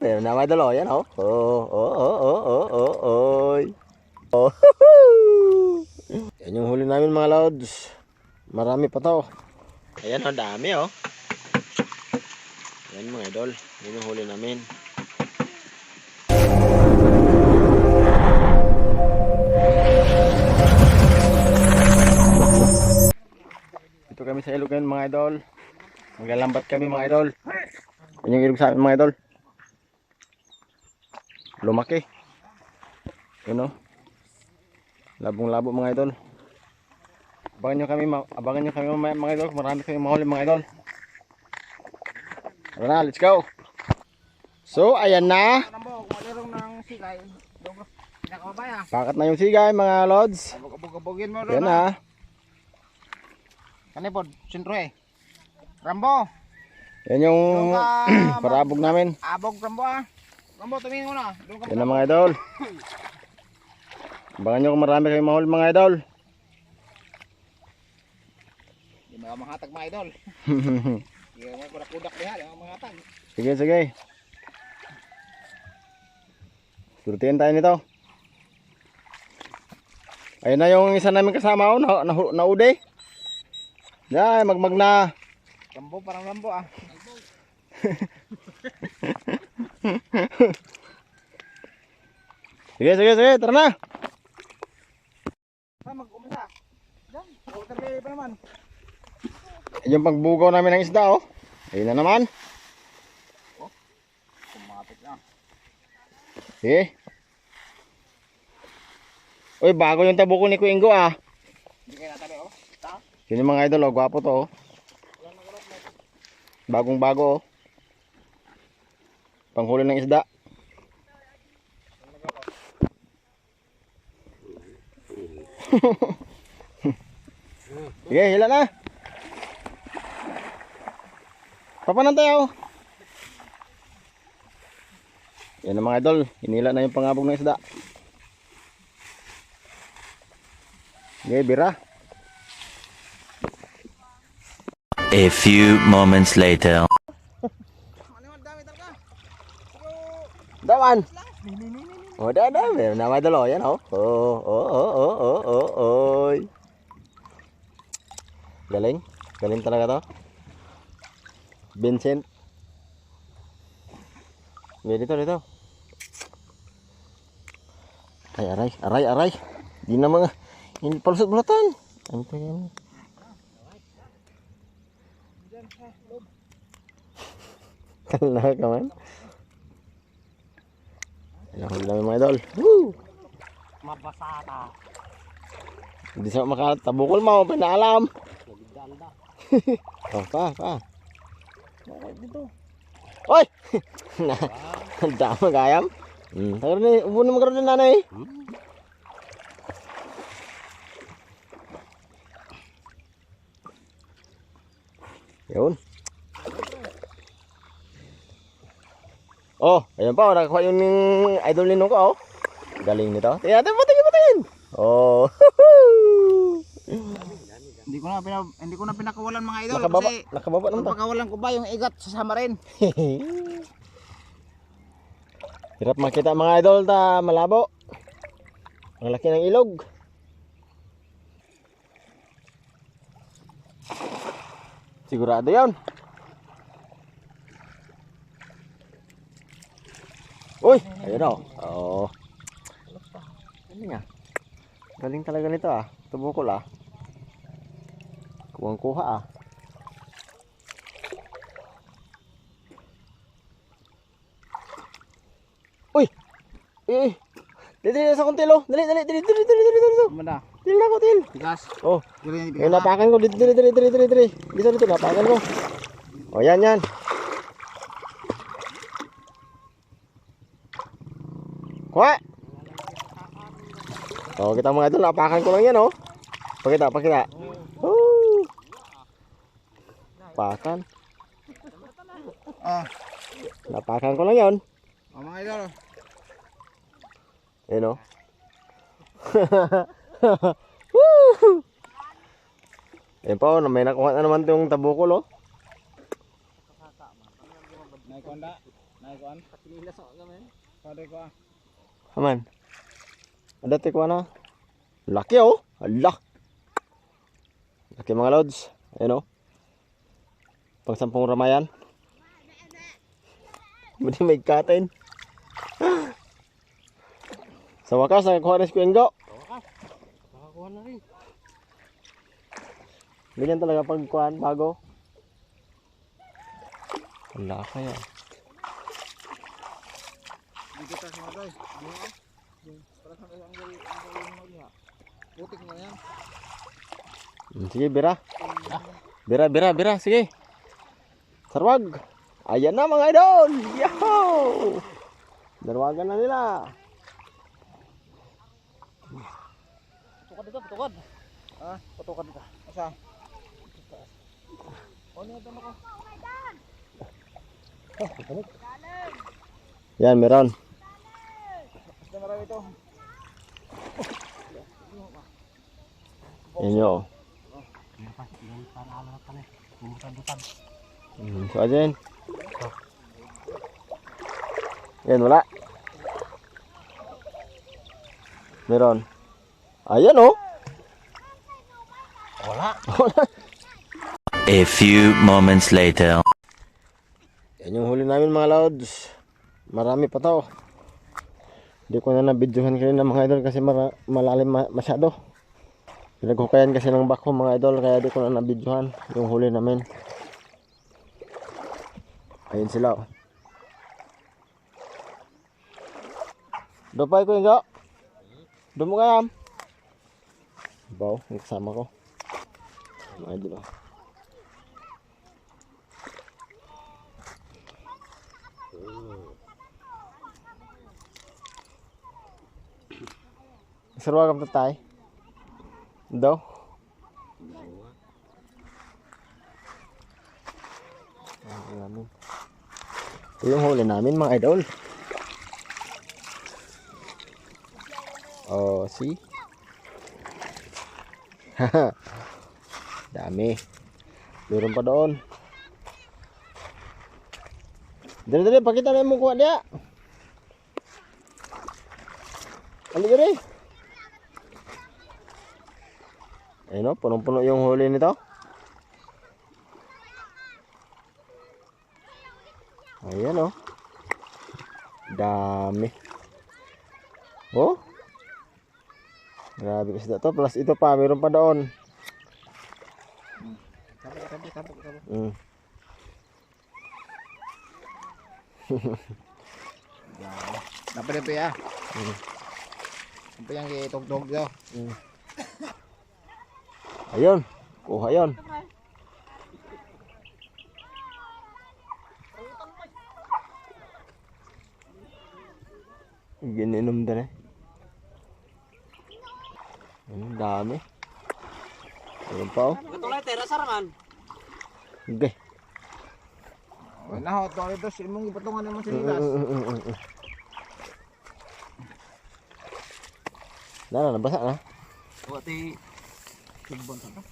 Meron na mga idol, oh. Yan, oh. Oh, oh, oh, oh, oh, oh, oh. Oh. Yan yung huli namin mga lods. Marami pa to. Ayan, oh, dami, oh. Ayan mga idol. Yan yung huli namin. Ito kami sa ilog ngayon mga idol. Maglalambat kami mga idol. Yan yung ilog sa amin mga idol. Lumaki. Yun, oh. Labong-labo mga idol. Abangan nyo kami mga idol. Marami kami mahuli mga idol. Tara na, let's go. So, ayan na. Pakat na yung sigay mga lods. Abog-abogin mo Ayan na. Kanipod, sintro eh. Rambo. Yan yung parabog namin. Abog Rambo ah. Rambo, tumingin mo na. Yan na mga idol. Abangan nyo kung marami kayong mahuli mga idol. Hindi mo mahatag mga idol. Hindi mo kudak diha, hindi mo mahatag. Sige, sige. Surtihin tayo nito. Ayun na yung isa namin kasama, oh, naude. Yan, magmag na. Rambo, parang Rambo ah. Sige, sige, sige, tara na. Saan mag-umisa? Diyan, waterlay pa naman. Yung pagbugaw namin ng isda, oh. Ayun na naman. Kumapit na. Sige. Uy, bago yung tabuko ni Kuingo, ah. Hindi kayo natabi oh. Yun yung mga idol, oh. Gwapo to, oh. Bagong bago, oh. Panghuli ng isda. Sige, hila na. Papanan tayo. Yan ang mga idol, hinila na yung pangabog ng isda. Sige, bira. A few moments later. Dawan. Oh, dah. Meron na mga idol, oh. Yan, oh. Oh, oh, oh, oh, oh, oh, oh. Galing. Galing talaga to. Vincent. Dito. Ay, aray. Di na mga, hindi palusot-bulutan. Ano pa yan? Kala ka man. Ayan, huli namin mga idol. Woo! Mabasata. Hindi sa makatabukol mo, pinaalam. Oh, pa. Dito. Oy! Dama gayam. Tayo rin, upo na magkaroon ng nanay. Yun. Oh, ayan pa, nakakuha yung idol ninong ko, oh. Galing nito. Tingnan, patingin. Oh. Hindi ko na pinakawalan mga idol Nakababa naman to. pagkawalan ko ba yung igat sasama rin. Hirap makita mga idol, malabo. Ang laki ng ilog. Sigurado 'yon. Uy, ayun oh. Oh. Galing ah. Galing talaga nito ah. Tubukol ah. Kuha ah. Uy! Dali sa kuntil oh. Dali. Manda. Til na ko, til. Tigas. Oh, Dili yung napakan ko. Dito. Dito, napakan ko. Oh, yan. Kuha! Oh, kita mga idol, napakan ko lang yan, oh. Pakita. Oh. Pakan. Ah, Napakan ko lang yan. mga idol. Ayun, oh. Ayun pa, oh. May nakuha na naman itong tabukol, oh. Ay kuan. Pakinilas ako gamen. Pare ko ah. Aman. Ada ko na. Laki oh. Allah. Laki mga lods. Ayan oh. Pang 10 ramayan. Mudi may katin. Sa wakas, nakakuha na si Kuenggo. Nakakuha na rin. Ganyan talaga pagkuhan bago. Wala kaya. Dito tayo sa mga para sa ang gawin mo niya. Putik mo yan. Sige, bira. Bira. Sige. Sarwag. Ayan na mga idol. Yahoo! Darwagan na nila. Patukad. Ah, patukad ka. Asa? O niya doon ako. Yan, meron. Basta marami ito. Yan nyo. So, ayan. Yan, wala. Meron. Ayan, oh. Wala. A few moments later. Yan yung huli namin mga lods. Marami pa to. Hindi ko na nabidyohan kanina mga idol kasi malalim masyado. Pinaghukayan kasi ng bako mga idol kaya di ko na nabidyohan yung huli namin. Ayun sila oh. Dopay ko yung ga. Doon mo kayam. Baw, yung kasama ko. Mga idol oh. Sarwagam tatay. Daw. Ito yung huli namin mga idol. Oh, see? Haha. Dami. Meron pa doon. Dali, pakita na yung kuha dia. Ano dali? Ayun o, punong-puno yung huli nito. Ayan o. Dami. Oh. Grabe kasi ito. Plus ito pa, mayroon pa doon. Tapo. Dapat ito ya. Sampai yang itog-tog daw. Ayun. Kuha yun. Gininom din eh. Ang dami. Ayun pa oh. Katulay tera sarangan. Okay. Nah, ito ito silmong ipatungan naman sa ligas. Nabasa na. Buati subon sa to.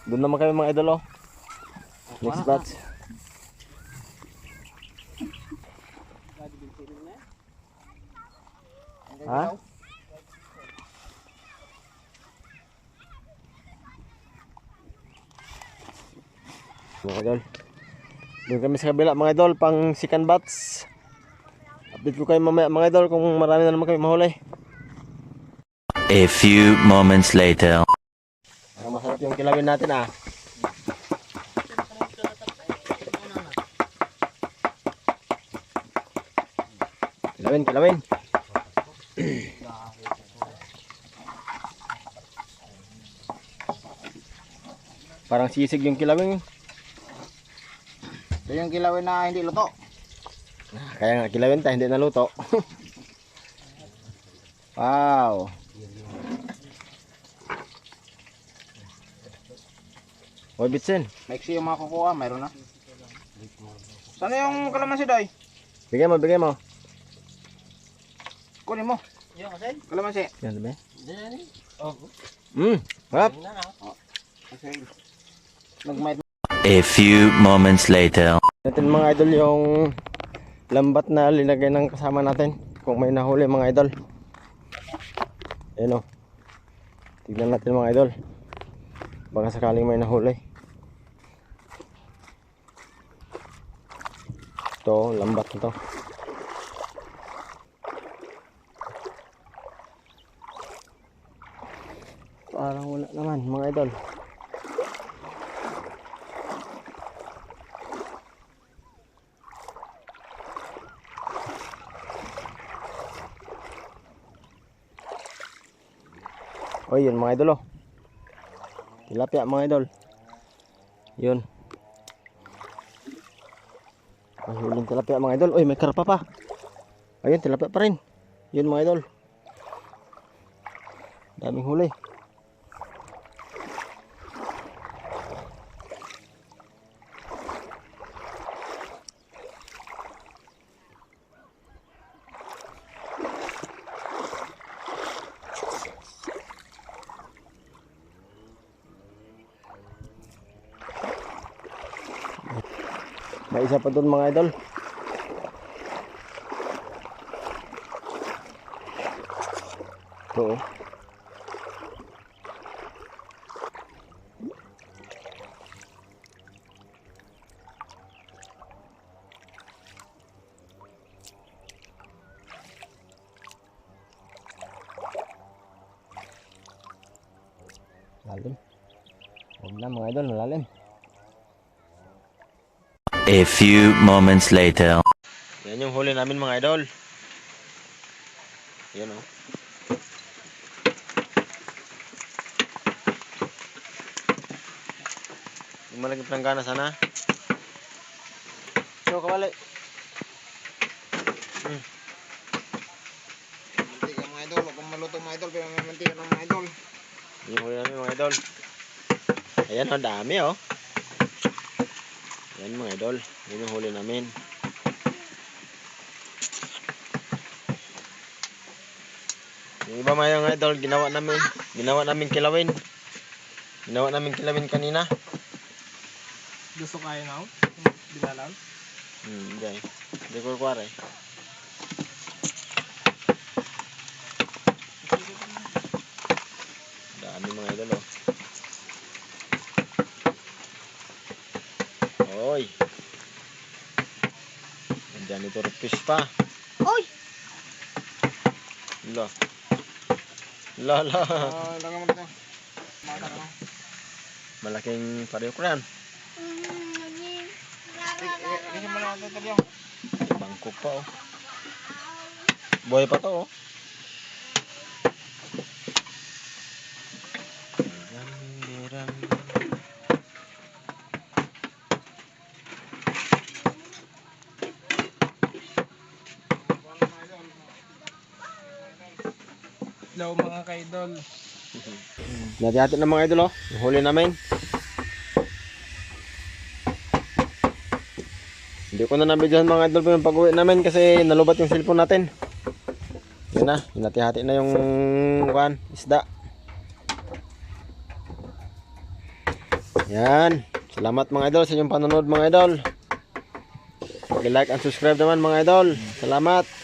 Doon naman kami mga idol oh. Next batch. Ha? Mga idol. Doon kami sa kabila mga idol pang second batch. Update ko kayo mamaya mga idol kung marami na naman kami mahuli. A few moments later. Masarap yung kilawin natin ah. Kilawin. Parang sisig yung kilawin. Ito yung kilawin na hindi luto. Kaya nga kilawin tayo, hindi naluto. Wow. Oy, bitsin. Maiksi yung mga kukuha, mayroon na. Sana yung kalamansi doy? Bigay mo. Kunin mo. Kalamansi. Yan ba? Oh. Harap. Kasi nag-might A few moments later. Natin mga idol yung lambat na linagay ng kasama natin. Kung may nahuli mga idol. Ayan o. Tignan natin mga idol. Baka sakaling may nahuli. Ito, lambat na to. Parang wala naman mga idol. Oh, yun mga idol oh. Tilapia mga idol. Yun. May huling tilapia mga idol. Uy, may karpa pa. Ayun, tilapia pa rin. Yun mga idol. Daming huli. May isa pa doon mga idol. Ito oh. Lalim. Huwag na mga idol, malalim. A few moments later. Yan yung huli namin mga idol. Yan o. Yung malaging planggana sana. So kawali. mantika mga idol. Huwag kang maluto mga idol. Pero may mantika ng mga idol. Yung huli namin mga idol. Ayan o, dami o. Yan mga idol. Yan yung huli namin. Yung iba mga idol, ginawa namin kilawin. Ginawa namin kilawin kanina. Gusto kayo na? Bilalaw? Hindi. Hindi ko kuwari. Dami mga idol oh. Oy. Nandiyan ito fish pa. Oy! Lo. Lo. Lagyan mo dito. Mata ka na. Malaking pareho ko yan. Kasi mo na ito yung. Bangkok pa oh. Boy pa to oh. Hello mga kaidol. Nati-hati na mga idol oh. Yung huli namin. Hindi ko na nabidyohan mga idol yung pag-uwi namin kasi nalubat yung cellphone natin. Yan na, nati-hati na yung isda. Yan. Salamat mga idol sa inyong panonood mga idol. Like and subscribe naman mga idol. Salamat.